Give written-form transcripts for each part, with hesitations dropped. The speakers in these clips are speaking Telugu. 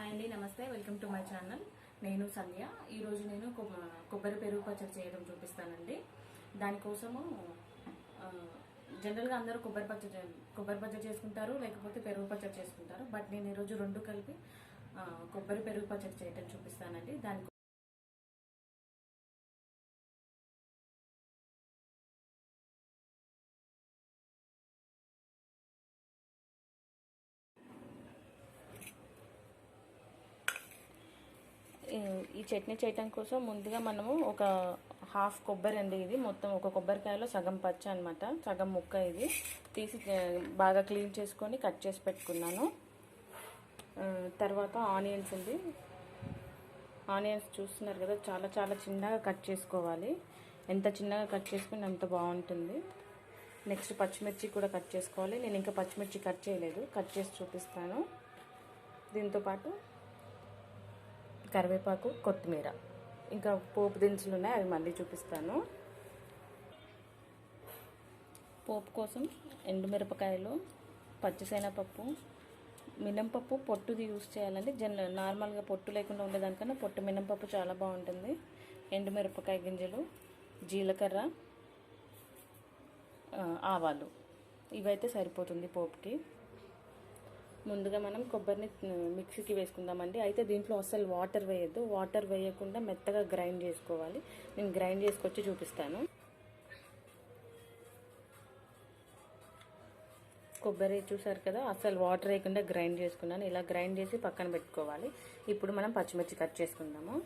హాయ్ అండి, నమస్తే. Welcome to my channel. నేను సంధ్య. ఈరోజు నేను కొబ్బరి పెరుగు పచ్చడి చేయడం చూపిస్తానండి. దానికోసము జనరల్గా అందరూ కొబ్బరి పచ్చడి చేసుకుంటారు, లేకపోతే పెరుగు పచ్చడి చేసుకుంటారు. బట్ నేను ఈరోజు రెండు కలిపి కొబ్బరి పెరుగు పచ్చడి చేయడం చూపిస్తానండి. దానికి ఈ చట్నీ చేయడం కోసం ముందుగా మనము ఒక హాఫ్ కొబ్బరి అండి, ఇది మొత్తం ఒక కొబ్బరికాయలో సగం పచ్చ అనమాట, సగం ముక్క ఇది తీసి బాగా క్లీన్ చేసుకొని కట్ చేసి పెట్టుకున్నాను. తర్వాత ఆనియన్స్ అండి, ఆనియన్స్ చూస్తున్నారు కదా, చాలా చాలా చిన్నగా కట్ చేసుకోవాలి. ఎంత చిన్నగా కట్ చేసుకుని అంత బాగుంటుంది. నెక్స్ట్ పచ్చిమిర్చి కూడా కట్ చేసుకోవాలి. నేను ఇంకా పచ్చిమిర్చి కట్ చేయలేదు, కట్ చేసి చూపిస్తాను. దీంతోపాటు కరివేపాకు, కొత్తిమీర, ఇంకా పోపు దినుసులు ఉన్నాయి, అవి మళ్ళీ చూపిస్తాను. పోపు కోసం ఎండుమిరపకాయలు, పచ్చిశనగపప్పు, మినపప్పు పొట్టుది యూస్ చేయాలండి. నార్మల్గా పొట్టు లేకుండా ఉండేదానికన్నా పొట్టు మినపప్పు చాలా బాగుంటుంది. ఎండుమిరపకాయ గింజలు, జీలకర్ర, ఆవాలు, ఇవైతే సరిపోతుంది పోపుకి. ముందుగా మనం కొబ్బరిని మిక్సీకి వేసుకుందామండి. అయితే దీంట్లో అసలు వాటర్ వేయద్దు, వాటర్ వేయకుండా మెత్తగా గ్రైండ్ చేసుకోవాలి. నేను గ్రైండ్ చేసుకొచ్చి చూపిస్తాను. కొబ్బరి చూసారు కదా, అసలు వాటర్ వేయకుండా గ్రైండ్ చేసుకున్నాను. ఇలా గ్రైండ్ చేసి పక్కన పెట్టుకోవాలి. ఇప్పుడు మనం పచ్చిమిర్చి కట్ చేసుకుందాము.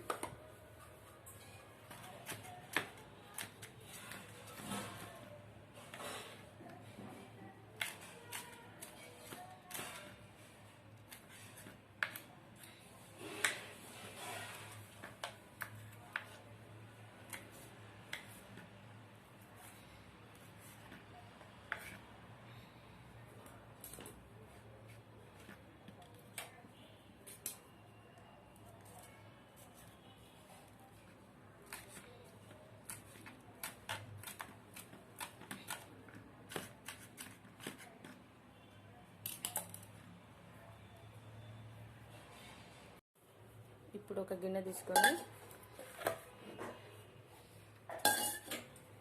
ఇప్పుడు ఒక గిన్నె తీసుకొని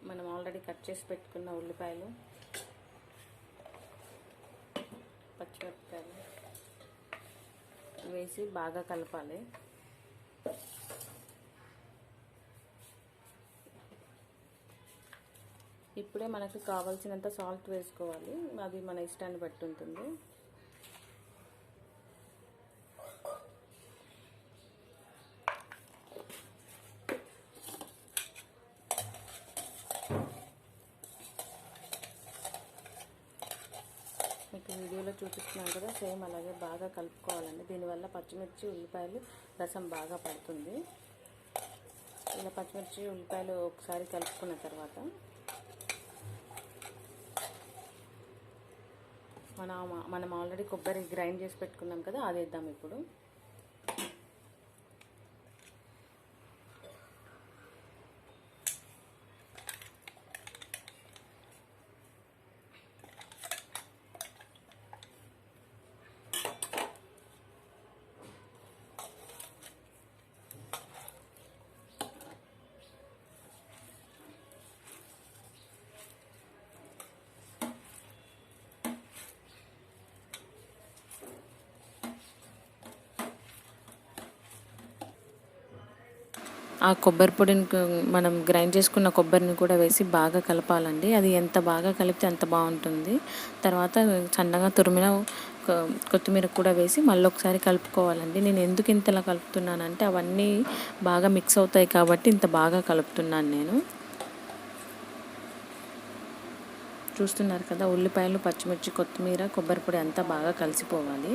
మనం ఆల్రెడీ కట్ చేసి పెట్టుకున్న ఉల్లిపాయలు, పచ్చిమిరపకాయలు వేసి బాగా కలపాలి. ఇప్పుడే మనకు కావాల్సినంత సాల్ట్ వేసుకోవాలి, అది మన ఇష్టాన్ని బట్టి ఉంటుంది. మీకు వీడియోలో చూపిస్తున్నాను కదా, సేమ్ అలాగే బాగా కలుపుకోవాలండి. దీనివల్ల పచ్చిమిర్చి, ఉల్లిపాయలు రసం బాగా పడుతుంది. ఇలా పచ్చిమిర్చి, ఉల్లిపాయలు ఒకసారి కలుపుకున్న తర్వాత మనం ఆల్రెడీ కొబ్బరి గ్రైండ్ చేసి పెట్టుకున్నాం కదా, అది వేద్దాం ఇప్పుడు. ఆ కొబ్బరి పొడిని మనం గ్రైండ్ చేసుకున్న కొబ్బరిని కూడా వేసి బాగా కలపాలండి. అది ఎంత బాగా కలిపితే అంత బాగుంటుంది. తర్వాత సన్నగా తురిమిన కొత్తిమీర కూడా వేసి మళ్ళీ ఒకసారి కలుపుకోవాలండి. నేను ఎందుకు ఇంతలా కలుపుతున్నానంటే అవన్నీ బాగా మిక్స్ అవుతాయి కాబట్టి ఇంత బాగా కలుపుతున్నాను నేను. చూస్తున్నారు కదా, ఉల్లిపాయలు, పచ్చిమిర్చి, కొత్తిమీర, కొబ్బరి పొడి అంతా బాగా కలిసిపోవాలి.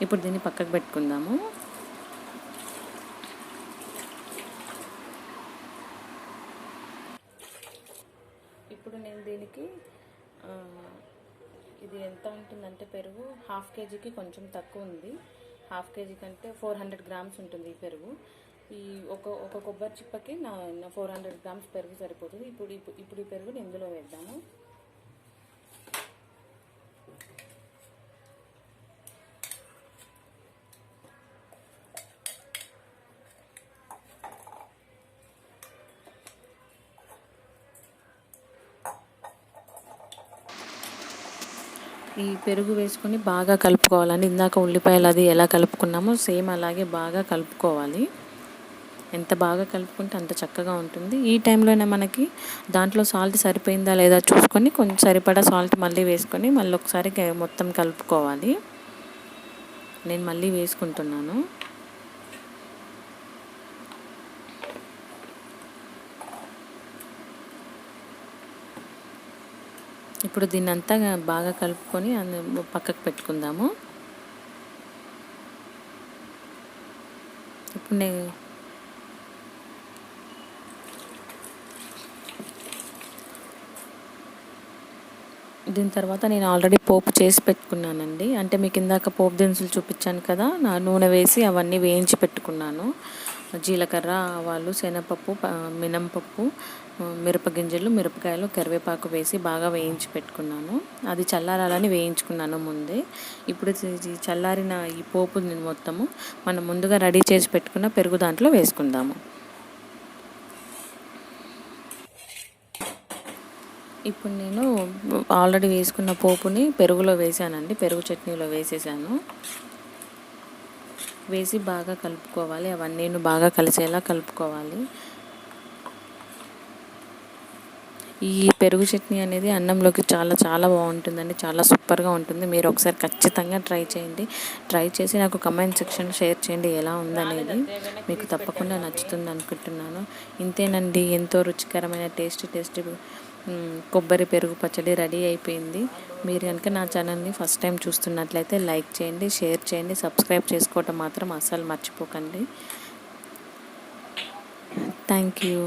ఇప్పుడు దీన్ని పక్కకు పెట్టుకుందాము. ఇప్పుడు నేను దీనికి ఇది ఎంత ఉంటుందంటే పెరుగు హాఫ్ కేజీకి కొంచెం తక్కువ ఉంది. హాఫ్ కేజీ కంటే 400 గ్రామ్స్ ఉంటుంది ఈ పెరుగు. ఈ ఒక కొబ్బరి చిప్పకి నా 400 గ్రామ్స్ పెరుగు సరిపోతుంది. ఇప్పుడు ఈ పెరుగుని ఇందులో వేద్దాము. ఈ పెరుగు వేసుకొని బాగా కలుపుకోవాలండి. ఇందాక ఉల్లిపాయలు అది ఎలా కలుపుకున్నామో సేమ్ అలాగే బాగా కలుపుకోవాలి. ఎంత బాగా కలుపుకుంటే అంత చక్కగా ఉంటుంది. ఈ టైంలోనే మనకి దాంట్లో సాల్ట్ సరిపోయిందా లేదా చూసుకొని కొంచెం సరిపడా సాల్ట్ మళ్ళీ వేసుకొని మళ్ళీ ఒకసారి మొత్తం కలుపుకోవాలి. నేను మళ్ళీ వేసుకుంటున్నాను. ఇప్పుడు దీన్నంతా బాగా కలుపుకొని పక్కకు పెట్టుకుందాము. ఇప్పుడు దీని తర్వాత నేను ఆల్రెడీ పోపు చేసి పెట్టుకున్నానండి. అంటే మీకు ఇందాక పోపు దినుసులు చూపించాను కదా, నా నూనె వేసి అవన్నీ వేయించి పెట్టుకున్నాను. జీలకర్ర, ఆవాలు, శనగపప్పు, మినపప్పు, మిరపగింజలు, మిరపకాయలు, కరివేపాకు వేసి బాగా వేయించి పెట్టుకున్నాను. అది చల్లారాలని వేయించుకున్నాను ముందే. ఇప్పుడు చల్లారిన ఈ పోపు మొత్తము మనం ముందుగా రెడీ చేసి పెట్టుకున్న పెరుగు దాంట్లో వేసుకుందాము. ఇప్పుడు నేను ఆల్రెడీ వేసుకున్న పోపుని పెరుగులో వేసానండి. పెరుగు చట్నీలో వేసేసాను. వేసి బాగా కలుపుకోవాలి. అవన్నీ బాగా కలిసేలా కలుపుకోవాలి. ఈ పెరుగు చట్నీ అనేది అన్నంలోకి చాలా చాలా బాగుంటుందండి. చాలా సూపర్గా ఉంటుంది. మీరు ఒకసారి ఖచ్చితంగా ట్రై చేయండి. ట్రై చేసి నాకు కమెంట్ సెక్షన్లో షేర్ చేయండి ఎలా ఉందనేది. మీకు తప్పకుండా నచ్చుతుంది అనుకుంటున్నాను. ఇంతేనండి, ఎంతో రుచికరమైన టేస్టీ కొబ్బరి పెరుగు పచ్చడి రెడీ అయిపోయింది. మీరు కనుక నా ఛానల్ని ఫస్ట్ టైం చూస్తున్నట్లయితే లైక్ చేయండి, షేర్ చేయండి, సబ్స్క్రైబ్ చేసుకోవటం మాత్రం అస్సలు మర్చిపోకండి. Thank you.